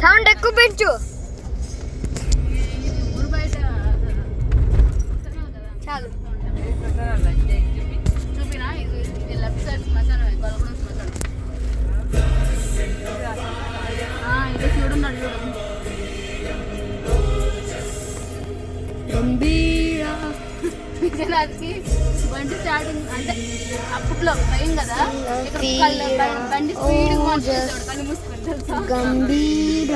Sound ఎక్కువ పెంచు. చాలు. చూపినా ఇది లెఫ్ట్ సైడ్ శ్మశానం, గొలగడం శ్మశానం. ఇది చూడున్నాడు చూడు. విజయనాథ్కి బండి స్టార్టింగ్ అంటే అప్పట్లో భయం కదా, బండి స్పీడ్ కళ్ళు మూసుకుంటారు. గంభీర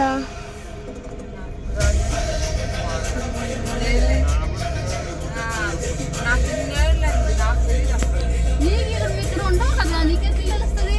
నీకు ఇక్కడ ఉండవు కదా, నీకే పిల్లలు వస్తుంది.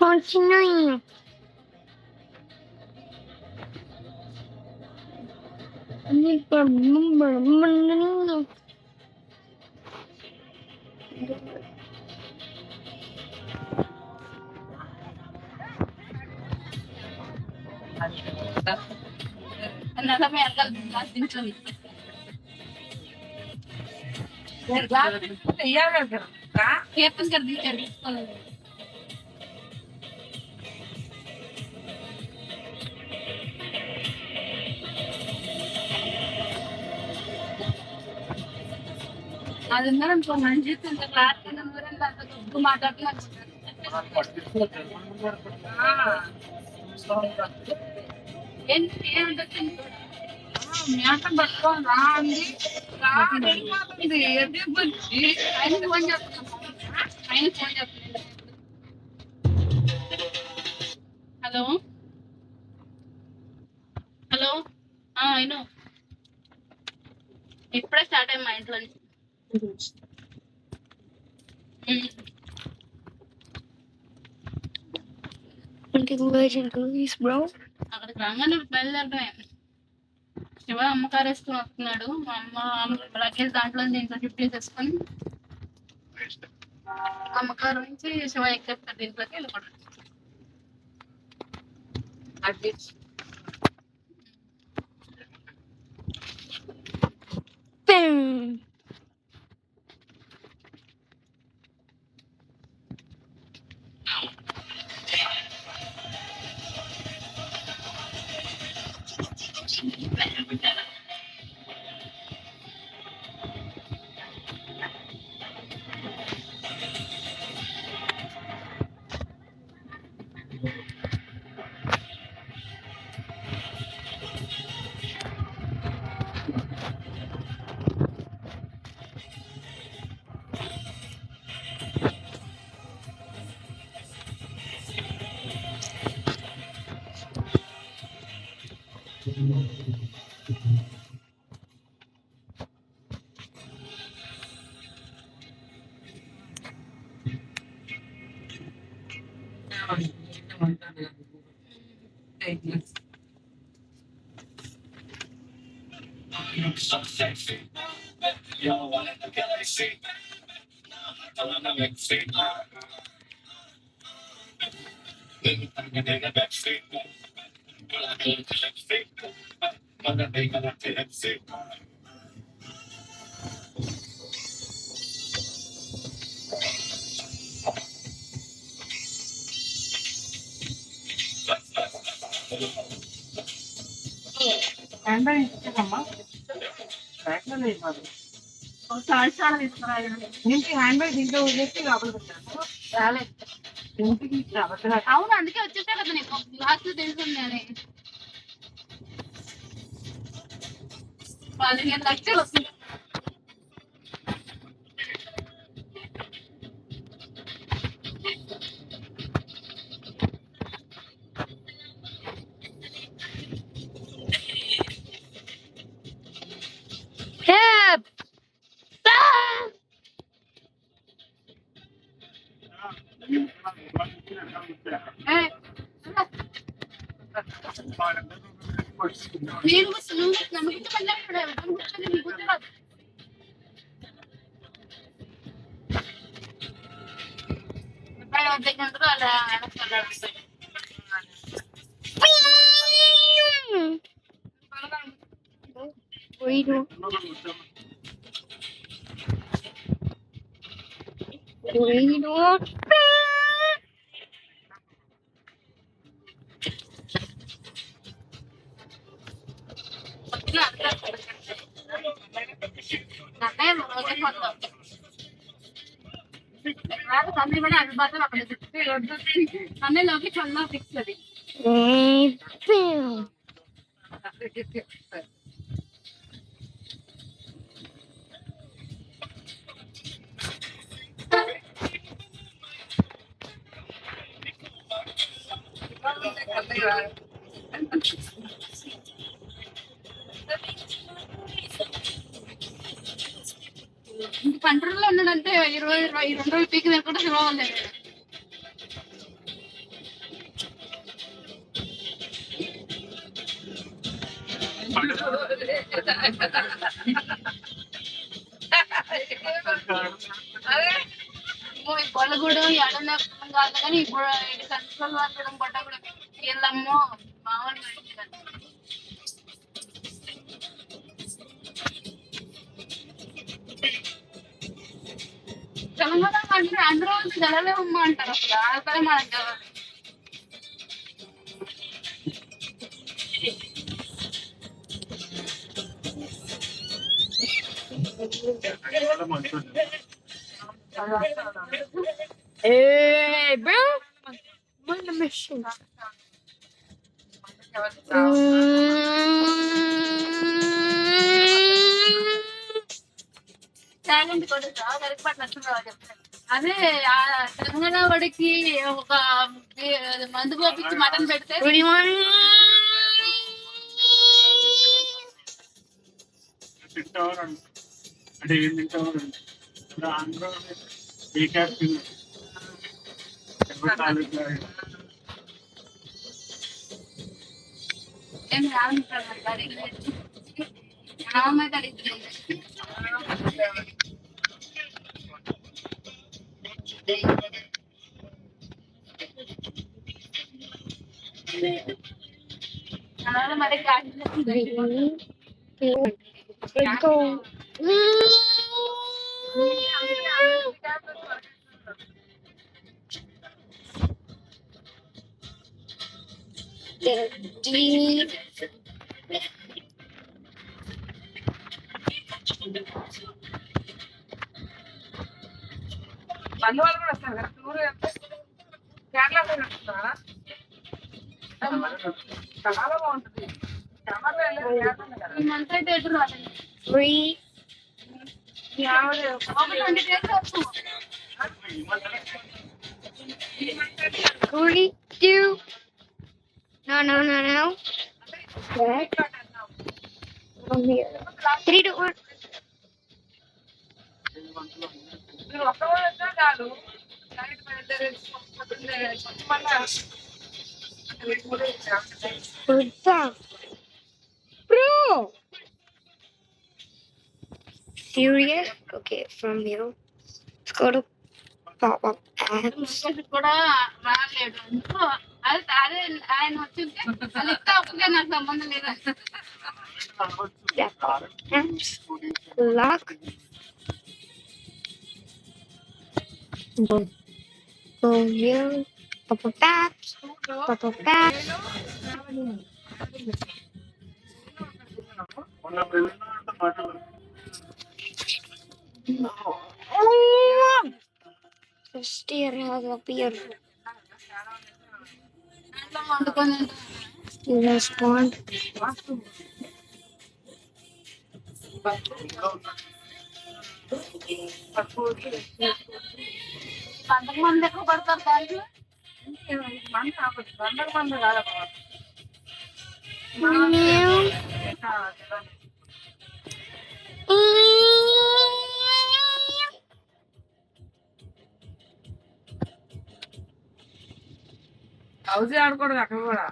Continue. नशा में अंकल ग्लास दिन चली ग्लास तैयार कर का कीर्तन कर दी कर అదన్నా ఇంకో మంచి ఇంత క్లాస్ కింద ఊరంతా అంత దుడ్డు మాట్లాడుతున్నారు. ఏంటి ఏమంటే మేకం పట్టుకోవాలా అంది వెళ్ళిపోతుంది. ఎదే బుద్ధి ఆయనకి ఫోన్ చేస్తున్నాను, ఆయనకి ఫోన్ చేస్తున్నాను. హలో హలో అయినా ఇప్పుడే స్టార్ట్ అయ్యి మా ఇంట్లో నుంచి. అక్కడికి రాగానే బయలుదేరడమే. శివ అమ్మకారు వేసుకొని వస్తున్నాడు. మా అమ్మ లగేజ్ దాంట్లో దీంట్లో షిఫ్ట్ చేసేసుకొని అమ్మకారు నుంచి శివ ఎక్కేస్తారు, దీంట్లోకి వెళ్ళిపోతాడు. So sexy, you want to get me see. I wanna make see. I'm gonna back see. I'm gonna see. I'm gonna see. Handbag ఇచ్చామమ్మా బ్యాగ్లో లేదు మాది. చాలా తీసుకురా ఏంటి హ్యాండ్ బ్యాగ్ దీంట్లో వదిలేసి లోపల పెట్టాను రాలేదు. ఇంటికి రావట్లేదు. అవును, అందుకే వచ్చేసా కదా నీకు లాస్ట్ తెలుసుంది అని. 15 లక్షలు వస్తుంది. Help! ఏయ్, నేను నన్ను కూర్చోబెట్టాడు నీ కూర్చోరాదు. దగ్గర అలా వెనక్కి Burrito. Burrito. అన్నలోకి చల్ల ఫిక్స్ అది. Bam. కంట్రోల్లో ఉన్నాడంటే 22 రోజులు పీకి తినకుండా తినవాలి. ఇప్పుడు కూడా ఎడన కాదు కానీ ఇప్పుడు కంట్రోల్ వాడడం పట్ట కూడా వీళ్ళమ్మో మామూలు తెలంగాణ అంటే ఆంధ్ర వాళ్ళు తెలలేమమ్మా అంటారు. అసలు ఆడతారే మనకు తెలవాలి. Hey, bro. I'm on a mission. Talent కూడా కరెక్ట్ నచ్చుతున్నావా చెప్తాను. అదే ఆ తెలంగాణ వాడికి ఒక మందు పోపించి మటన్ పెడితే What do you want? తింటావారు అంటే ఏం తింటావారు ఇప్పుడు ఆంధ్ర ఏ క్యాప్ ఏం రాదు. అమ్మాయి అడిగింది అలా మరి Let's go. Deep. మళ్ళీ వాళ్ళు కూడా వస్తారు కదా టూర్ కేరళ సైడ్ వస్తున్నారా చాలా బాగుంటుంది మంత్ అయితే ఎటు రాలేదు. 3. 20 days వస్తాం. 42. No. Back. From here. 3 to 1. మీరు ఒక్క రోజు వచ్చినా చాలు night Good stuff. Bro! Serious? Okay, from here. Let's go to pop up ads. కూడా రాలేడు. అదే అదే ఆయన వచ్చింటే లిఫ్ట్ అప్పుడే నాకు సంబంధం లేదు. Apps. Lock. Go here. Pop up apps. Pop up apps. First year has appeared. దాంట్లో వండుకొని తింటాం. You respond. పంటకు మంది ఎక్కువ పడతారు దాంట్లో. బండకు మంది కాదమ్మా. హౌస్ ఆడకూడదు అక్కడ కూడా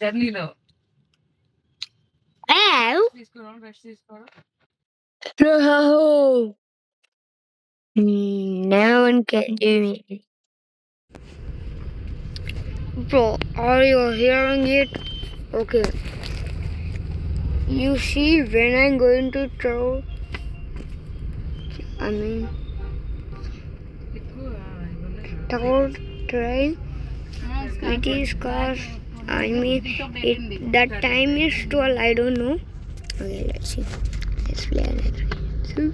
జర్నీలో Ow! తీసుకోవడం రెస్ట్ తీసుకోవడం. No! No one can do it. Bro, are you hearing it? Okay. You see, when I'm going to throw, throw train, it is cars. That time is 12. I don't know. Okay, let's see. Let's play another. See?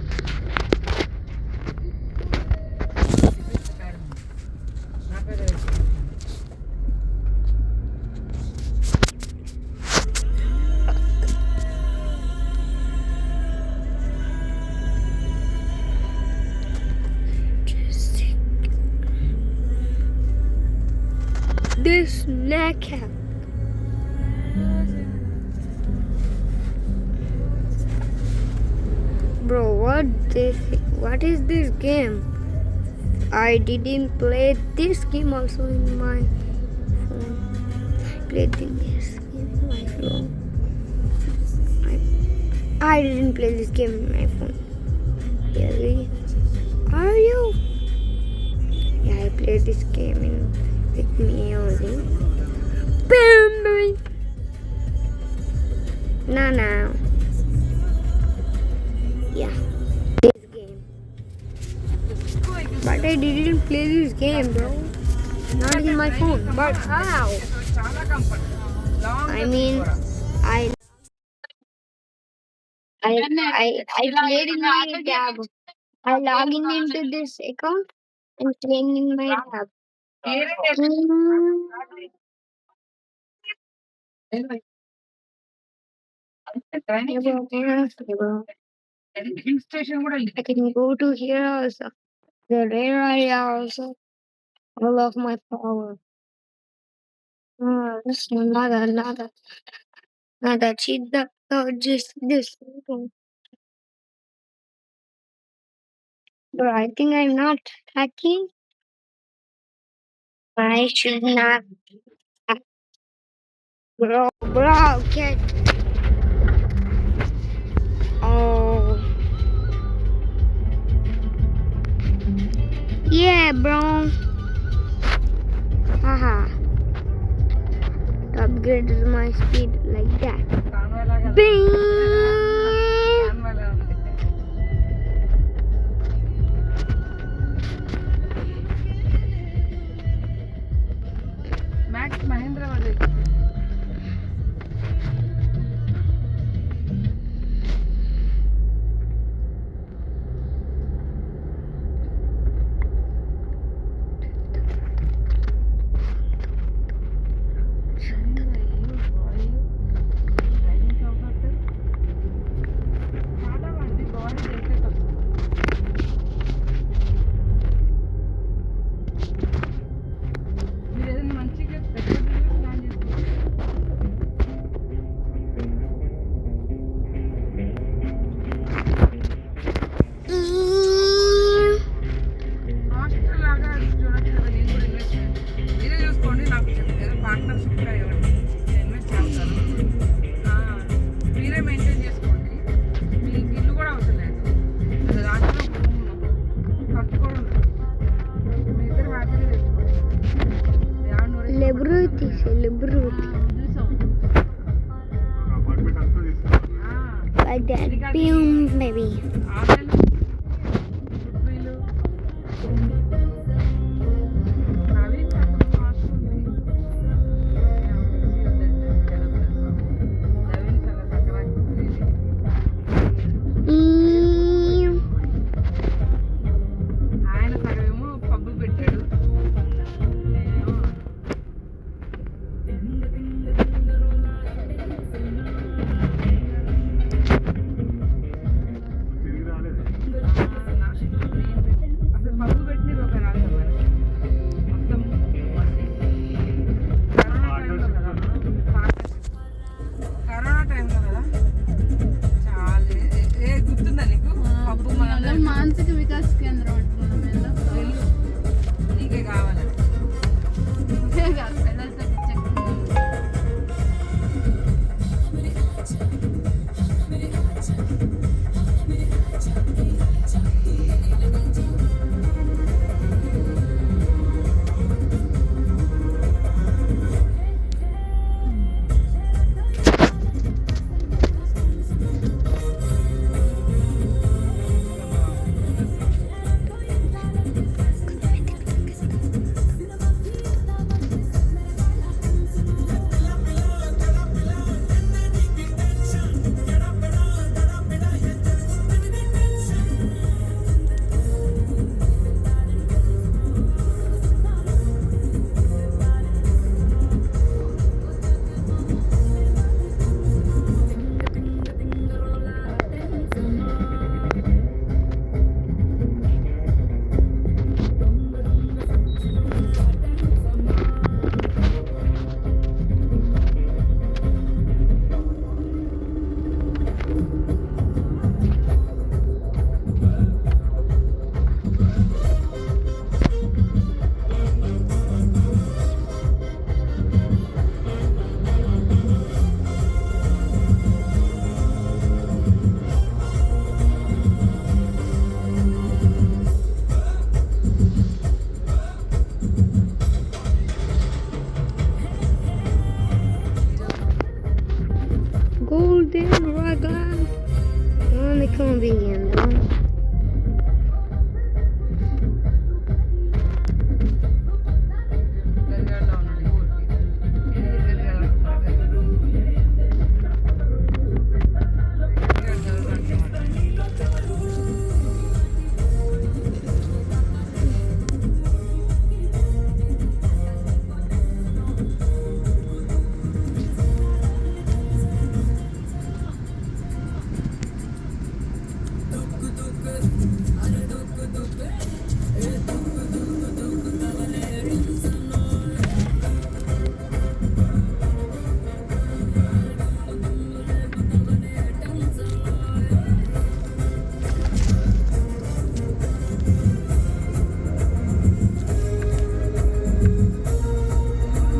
This neck cap. Bro, what is this game? I didn't play this game also in my phone. I played this game in my phone. I didn't play this game in my phone. Really? Are you? Yeah, I played this game with me only. No. Yeah, this game. But I didn't play this game, bro. Not in my phone. But how? చాలా comfort. I mean, I played in my tab. I log into this account and playing in my tab. Hill station కూడా I can go to here also. The rare area also. I love my power. This another. Cheat that. Just this. But I think I'm not hacking. I should not. Bro, get. Oh. Yeah, bro. Haha. Upgrade my speed like that. Bing! Max Mahendra వాళ్ళు మీరు ఏదైనా మంచిగా plan hospital లాగా చూడొచ్చు కదా. నేను కూడా investment మీరే చూసుకోండి. నాకు ఏదో పార్ట్నర్షిప్గా ఇవ్వండి, ఇన్వెస్ట్ చేస్తాను. మీరే మెయింటైన్ చేసుకోండి. మీకు ఇల్లు కూడా అవసరం లేదు. దాంట్లో ఖర్చు కూడా ఉండదు. మీ ఇద్దరు హ్యాపీగా చేసుకోండి. Celebrity. Like that. Boom, baby. viendo. గరిగాడలో ఉన్నాడు ఈ ఊరికి. ఇది గరిగాడ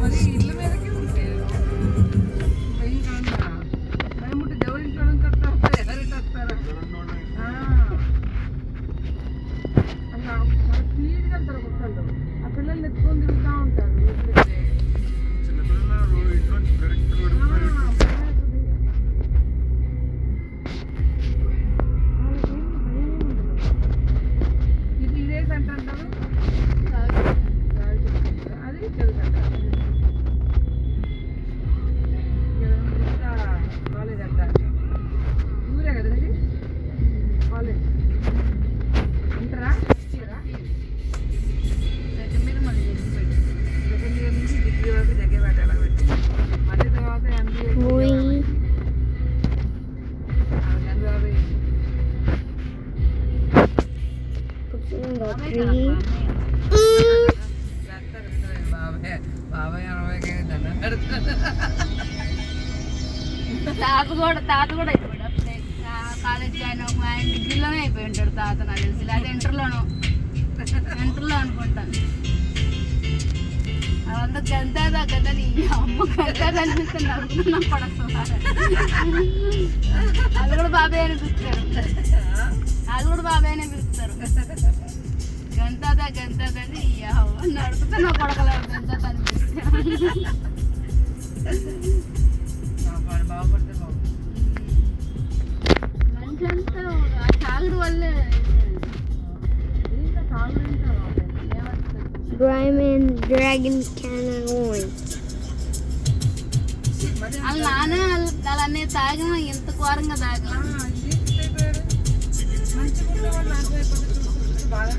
మరి ఇల్లు మీదకి ఉంటే భయం కాదా? భయముంటే దేవుడి ఇంట్లో నుంచి వస్తారు, ఎవరికి వస్తారా? అలా చాలా స్పీడ్గా వెళ్తారు కుక్కలు. ఆ పిల్లల్ని ఎత్తుకొని తిరుగుతూ ఉంటారు ఊరికే. చిన్నపిల్లలు ఇంట్లో డైరెక్ట్ ఇది ఇదే సెంటర్ అంటారు, అది తెలుగు అంటారు. కాలేజ్ అంటారు, ఊరే కదా ఇది కాలేజ్ అంటారా? సెకండ్ ఇయర్ మళ్ళీ పెట్టి సెకండ్ ఇయర్ నుంచి డిగ్రీ వరకు దగ్గర పెట్టాలి పెట్టి మళ్ళీ తర్వాత MBA Uy, pushing the tree. బాబాయ్ అరవైకి తాత కూడా అయిపోయాడు అప్పుడే కాలేజ్ జాయిన్ అవ్వ ఆయన డిగ్రీలోనే అయిపోయి ఉంటాడు తాత నాకు తెలిసి, లేదా ఇంటర్లో అనుకుంటాను. అవంతా గంతాదా కదా నీ అమ్మ గంతాదా అనిపిస్తుంది అనుకున్నా పడస్తున్నారు. అది కూడా బాబాయ్ అని పిలుస్తారు, అది కూడా బాబాయ్ అని పిలుస్తారు. గంతాదా అని నడుపుతా నా కొడకలేదు గంతాదా అనిపిస్తుంది. బాగుపడితే బాగుంది. మంచి అంతా తాగుడు వల్లే ఇంకా తాగుడు ఇంకా ఏమవుతుంది? Diamond Dragon Cannon. మరి వాళ్ళ నాన్న వాళ్ళ అన్నయ్య తాగిన ఎంత ఘోరంగా తాగల. మంచిగా ఉన్నవాళ్ళు నాకు అయిపోతే బాగా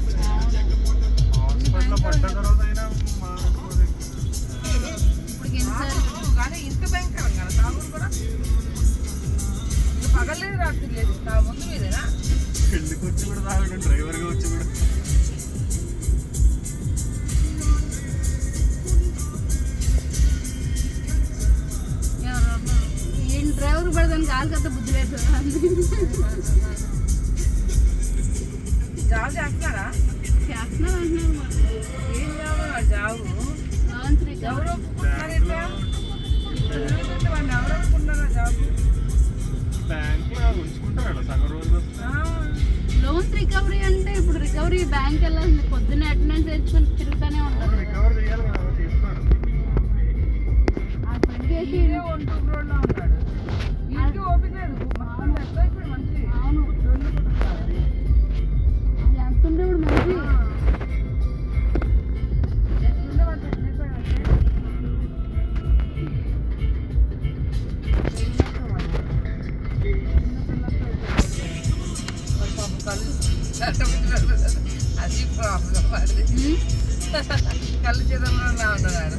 హాస్పిటల్లో పడ్డ తర్వాత అయినా ఇప్పుడు ఎన్నిసార్లు కానీ ఇంత భయంకరం కదా తాగుడు కూడా. పగలేదు రాత్రి లేదు ముందు మీదేనా? పెళ్ళికి వచ్చి కూడా తాగడం, డ్రైవర్గా వచ్చి కూడా. ఈయన డ్రైవర్ పడదానికి వాళ్ళకంత బుద్ధి లేదు. జాబ్ చేస్తున్నారా? చేస్తున్నారు అంటున్నారు మరి. ఏం జాబ్? జాబు లోన్ త్రీ ఎవరు ఒప్పుకుంటున్నారు ఇట్లా? ఎందుకంటే వాళ్ళు ఎవరు ఒప్పుకుంటున్నారా జాబు? బ్యాంక్లో ఉంచుకుంటారు సగం రోజు. లోన్స్ రికవరీ అంటే ఇప్పుడు రికవరీ బ్యాంక్ వెళ్ళాల్సింది, పొద్దున్న అటెండెన్స్ తెచ్చుకొని తిరుగుతూనే ఉంటారు. రికవర్ చేయాలి కదా, చేస్తారు. ఆ ఫ్రెండ్ చేసి ఇదే 1-2 crore లో ఉన్నాడు. ఇంటికి ఓపిక లేదు. మొత్తం ఎట్లా ఇప్పుడు మంచి అవును రెండు కుటుంబాలు. అది ఎంత ఉంటే ఇప్పుడు మంచి. ఎట్లుండే వాళ్ళు చనిపోయారంటే అది ప్రాబ్లం అది. కళ్ళు చేతుల్లో ఉన్నాడు.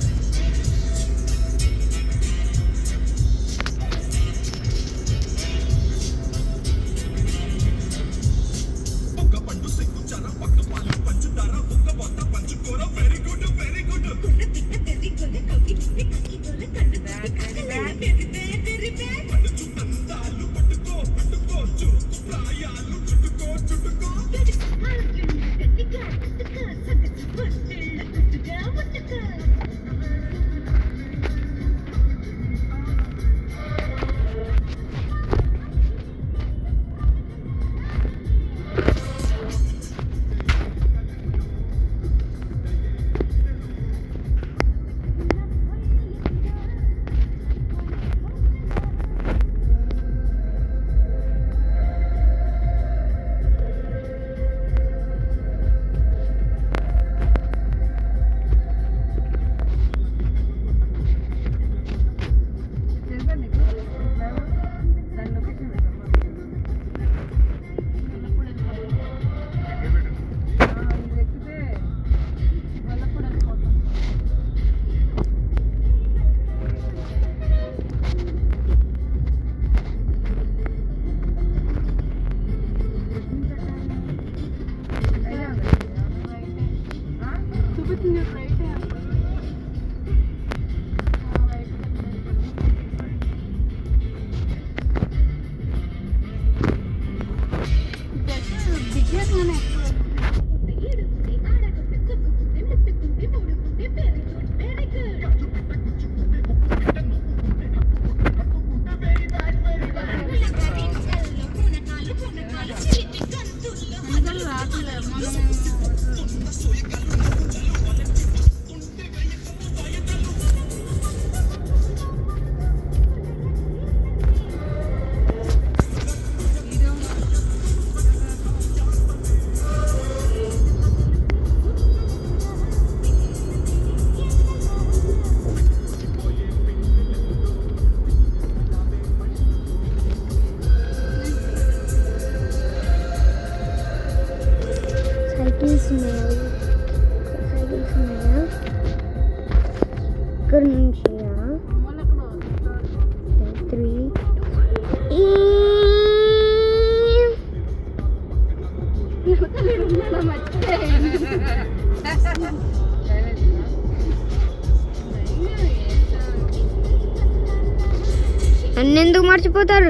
నన్ను ఎందుకు మర్చిపోతారు?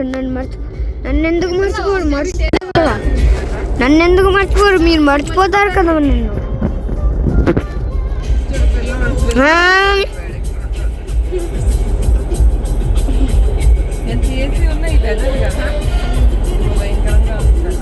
నన్ను ఎందుకు మర్చిపోరు? నన్ను ఎందుకు మర్చిపోరు? మీరు మర్చిపోతారు కదా నన్ను. ఎంత ఏసీ ఉన్నా ఇది అదే కదా భయంకరంగా ఉంటుంది.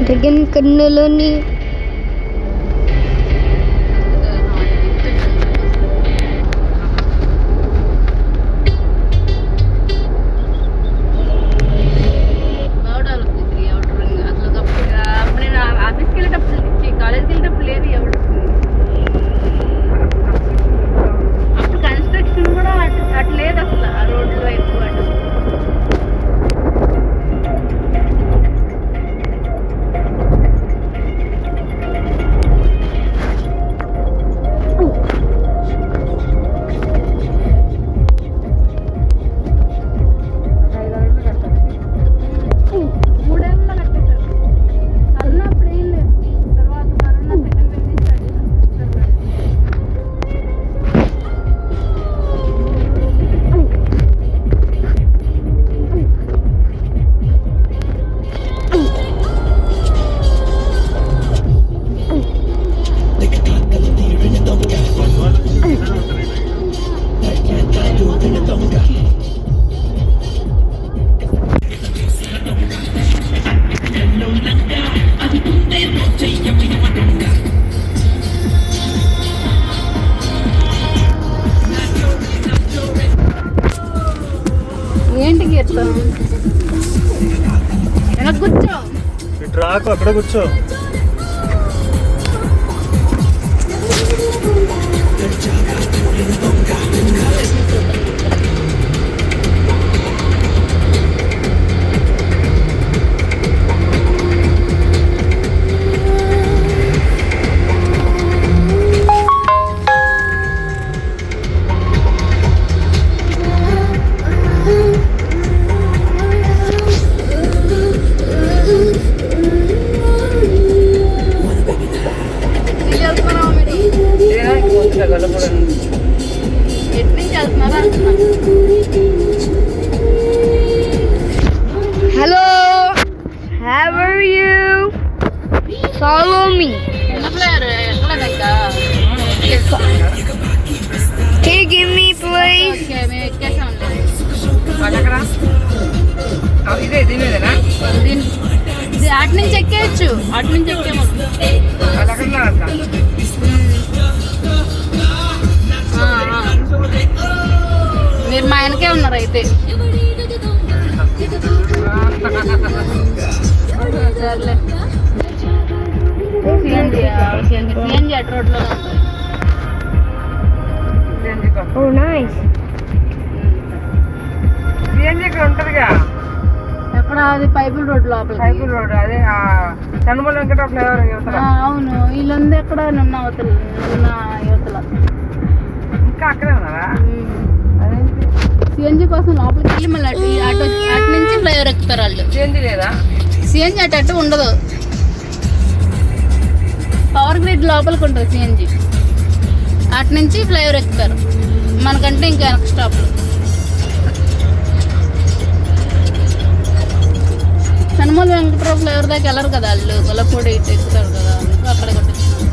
జగన్ కన్నులోని ఏంటి గీర్తం ఎలా కూర్చో ఇటు రాకు, అక్కడ కూర్చో. Hello, how are you? Follow me. Can you give me please? ఇదే దీనిదేనా అటు నుంచి ఎక్కేయచ్చు, అటు నుంచి ఎక్కేమో. మీరు మా ఆయనకే ఉన్నారు అయితే. సర్లే సిఎన్జి అటు రోడ్లో Oh, nice. సిఎన్జి ఇక్కడ ఉంటుందిగా. ఎక్కడ? అది పైపుల్ రోడ్ లోపల. సైకిల్ రోడ్ అదే తనుమల వెంకట ఫ్లైఓవర్ యువతల. అవును, వీళ్ళందరూ ఎక్కడ నున్న అవతల, నున్న యువతల. ఇంకా అక్కడే ఉన్నారా? అదేంటి సిఎన్జి కోసం లోపలికి వెళ్ళి మళ్ళీ అటు నుంచి ఫ్లైఓవర్ ఎక్కుతారు వాళ్ళు. సిఎన్జి లేదా? సిఎన్జి అటు ఉండదు, పవర్ గ్రిడ్ లోపలికి ఉంటుంది సిఎన్జి. అటు నుంచి ఫ్లైఓవర్ ఎక్కుతారు, మనకంటే ఇంకా వెనక స్టాప్లో. సన్మూల వెంకటరావు ఫ్లైఓవర్ దాకా వెళ్ళరు కదా వాళ్ళు, గొల్లపూడి ఇటు ఎక్కుతారు కదా, అందుకు అక్కడ కొట్టించుకున్నారు.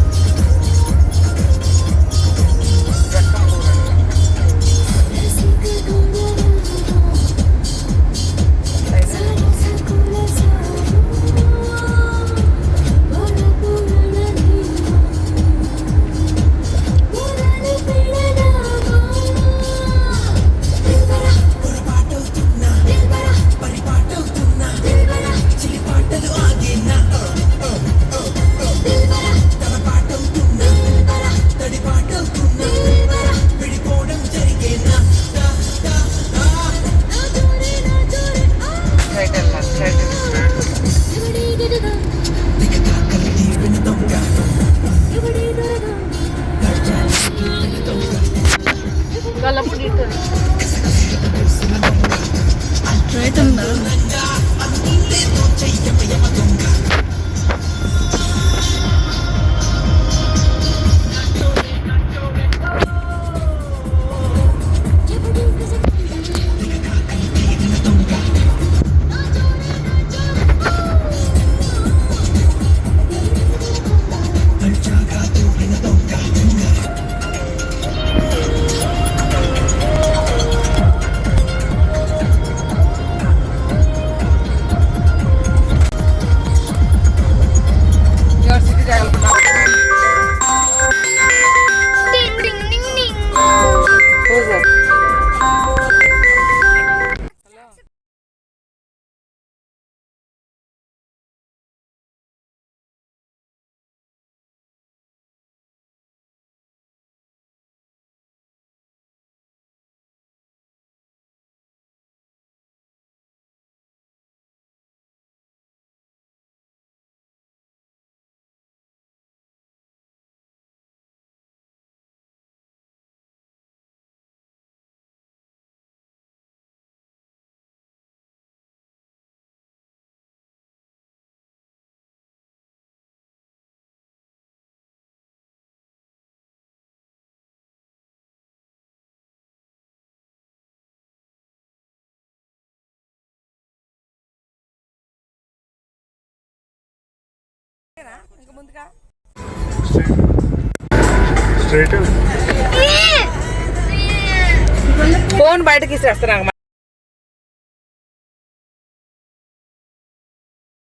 ఇంకా ముందుగా స్ట్రైట్ ఫోన్ బయటకి ఇసేస్తున్నా